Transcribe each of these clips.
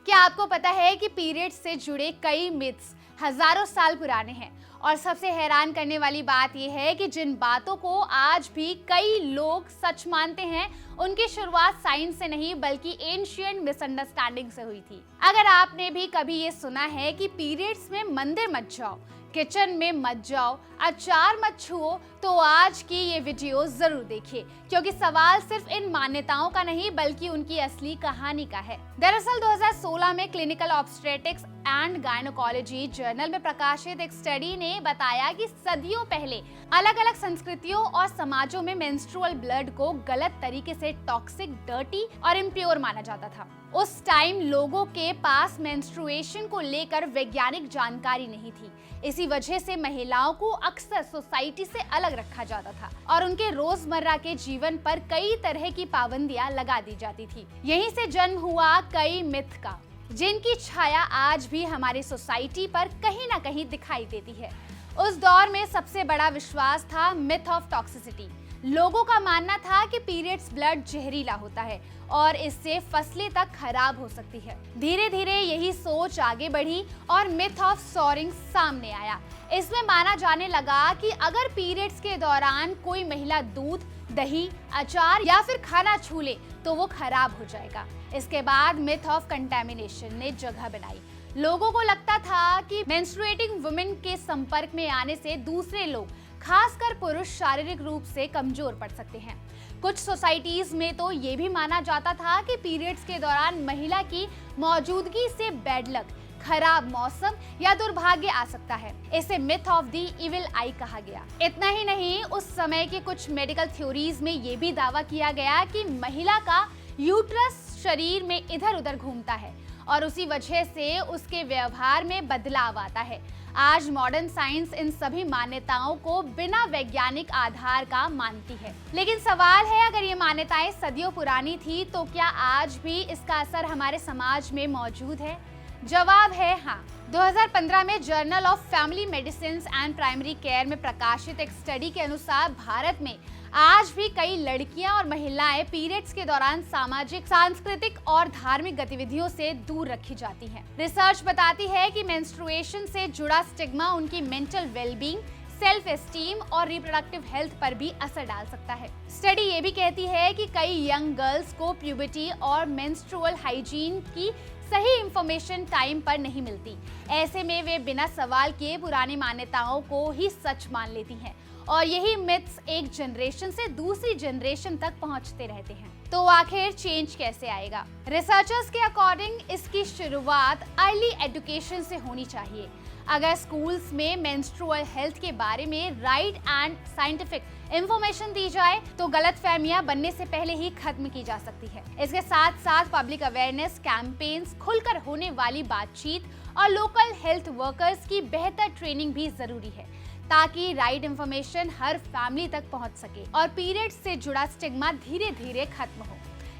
क्या आपको पता है कि पीरियड्स से जुड़े कई मिथ्स हजारों साल पुराने हैं। और सबसे हैरान करने वाली बात यह है कि जिन बातों को आज भी कई लोग सच मानते हैं, उनकी शुरुआत साइंस से नहीं बल्कि एंशिएंट मिसअंडरस्टैंडिंग से हुई थी। अगर आपने भी कभी ये सुना है कि पीरियड्स में मंदिर मत जाओ, किचन में मत जाओ, अचार मत छुओ, तो आज की ये वीडियो जरूर देखिए, क्योंकि सवाल सिर्फ इन मान्यताओं का नहीं बल्कि उनकी असली कहानी का है। दरअसल 2016 में clinical obstetrics and gynaecology journal में प्रकाशित एक स्टडी ने बताया कि सदियों पहले अलग अलग संस्कृतियों और समाजों में मेंस्ट्रुअल ब्लड को गलत तरीके से टॉक्सिक, डर्टी और इम्प्योर माना जाता था। उस टाइम लोगों के पास मेंस्ट्रुएशन को लेकर वैज्ञानिक जानकारी नहीं थी। इसी वजह से महिलाओं को अक्सर सोसाइटी से अलग रखा जाता था और उनके रोजमर्रा के जीवन पर कई तरह की पाबंदियां लगा दी जाती थी। यहीं से जन्म हुआ कई मिथ का, जिनकी छाया आज भी हमारी सोसाइटी पर कहीं ना कहीं दिखाई देती है। उस दौर में सबसे बड़ा विश्वास था मिथ ऑफ टॉक्सिसिटी। लोगों का मानना था कि पीरियड्स ब्लड जहरीला होता है और इससे फसलें तक खराब हो सकती है। धीरे धीरे यही सोच आगे बढ़ी और मिथ ऑफ सॉरिंग सामने आया। इसमें माना जाने लगा कि अगर पीरियड्स के दौरान कोई महिला दूध, दही, अचार या फिर खाना छू ले तो वो खराब हो जाएगा। इसके बाद मिथ ऑफ कंटेमिनेशन ने जगह बनाई। लोगों को लगता था कि मेंस्ट्रुएटिंग वुमेन के संपर्क में आने से दूसरे लोग, खासकर पुरुष, शारीरिक रूप से कमजोर पड़ सकते हैं। कुछ सोसाइटीज में तो ये भी माना जाता था कि पीरियड्स के दौरान महिला की मौजूदगी से बैड लक, खराब मौसम या दुर्भाग्य आ सकता है। इसे मिथ ऑफ द इविल आई कहा गया। इतना ही नहीं, उस समय के कुछ मेडिकल थ्योरीज में ये भी दावा किया गया कि महिला का यूट्रस शरीर में इधर उधर घूमता है और उसी वजह से उसके व्यवहार में बदलाव आता है। आज मॉडर्न साइंस इन सभी मान्यताओं को बिना वैज्ञानिक आधार का मानती है। लेकिन सवाल है, अगर ये मान्यताएं सदियों पुरानी थी तो क्या आज भी इसका असर हमारे समाज में मौजूद है? जवाब है हाँ। 2015 में journal of family medicine and primary care में प्रकाशित एक स्टडी के अनुसार भारत में आज भी कई लड़कियां और महिलाएं पीरियड्स के दौरान सामाजिक, सांस्कृतिक और धार्मिक गतिविधियों से दूर रखी जाती हैं। रिसर्च बताती है कि मेंस्ट्रुएशन से जुड़ा स्टिग्मा उनकी मेंटल वेलबींग, सेल्फ एस्टीम और रिप्रोडक्टिव हेल्थ पर भी असर डाल सकता है। स्टडी ये भी कहती है कि कई यंग गर्ल्स को प्यूबर्टी और मेंस्ट्रुअल हाइजीन की सही इंफॉर्मेशन टाइम पर नहीं मिलती। ऐसे में वे बिना सवाल किए पुरानी मान्यताओं को ही सच मान लेती हैं और यही मिथ्स एक जनरेशन से दूसरी जनरेशन तक पहुंचते रहते हैं। तो आखिर चेंज कैसे आएगा? रिसर्चर्स के अकॉर्डिंग इसकी शुरुआत अर्ली एजुकेशन से होनी चाहिए। अगर स्कूल्स में मेंस्ट्रुअल हेल्थ के बारे में राइट एंड साइंटिफिक इंफॉर्मेशन दी जाए तो गलतफहमियां बनने से पहले ही खत्म की जा सकती है। इसके साथ साथ पब्लिक अवेयरनेस कैंपेन्स, खुलकर होने वाली बातचीत और लोकल हेल्थ वर्कर्स की बेहतर ट्रेनिंग भी जरूरी है, ताकि राइट इंफॉर्मेशन हर फैमिली तक पहुंच सके और पीरियड्स से जुड़ा स्टिग्मा धीरे धीरे खत्म हो।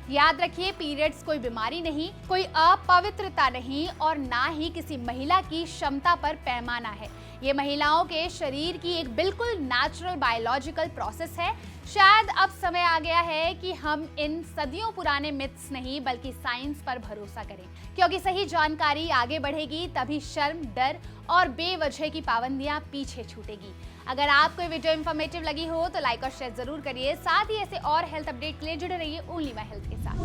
याद रखिए, पीरियड्स कोई बीमारी नहीं, कोई अपवित्रता नहीं और ना ही किसी महिला की क्षमता पर पैमाना है। ये महिलाओं के शरीर की एक बिल्कुल नेचुरल बायोलॉजिकल प्रोसेस है। शायद अब समय आ गया है कि हम इन सदियों पुराने मिथ्स नहीं बल्कि साइंस पर भरोसा करें, क्योंकि सही जानकारी आगे बढ़ेगी तभी शर्म, डर और बेवजह की पाबंदियां पीछे छूटेगी। अगर आपको ये वीडियो इन्फॉर्मेटिव लगी हो तो लाइक और शेयर जरूर करिए। साथ ही ऐसे और हेल्थ अपडेट के लिए जुड़े रहिए ओनली माय हेल्थ के साथ।